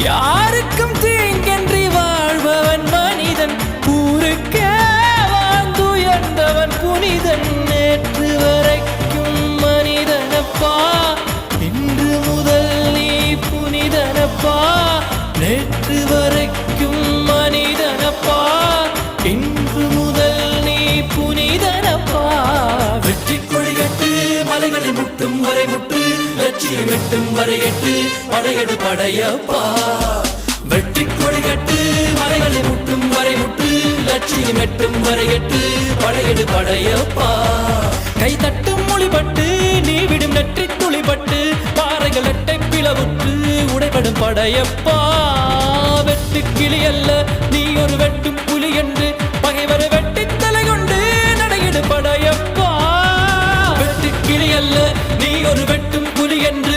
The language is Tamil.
யாருக்கும் தீங்கன்றி வாழ்பவன் மனிதன், ஊருக்கே வாழ்ந்துயர்ந்தவன் புனிதன். நேற்று வரைக்கும் மனிதனப்பா, இன்று முதல் நீ புனிதனப்பா. நேற்று வரைக்கும் மனிதனப்பா, இன்று முதல் நீ புனிதனப்பா. வெற்றி கொடிகட்டு மலைகளை முட்டும் வரை முட்டு, லட்சியம் எட்டும் வரை எட்டு, படையெடு படையப்பா. வெற்றி கொடிகட்டு மலைகளை முட்டும் வரை முட்டு, லட்சியம் எட்டும் வரை எட்டு, படையெடு படையப்பா. கை தட்டும் மொழிபட்டு நீ விடும் நெற்றி துளிபட்டு, பாறைகள் எட்டை பிளவுற்று உடைபடும் படையப்பா. வெட்டு கிளி அல்ல நீ ஒரு வெட்டும் புலி என்று, பகைவரை வெட்டி தலை கொண்டு நடையிடு படையப்பா. வெட்டு கிளி அல்ல நீ ஒரு வெட்டும் புலி என்று,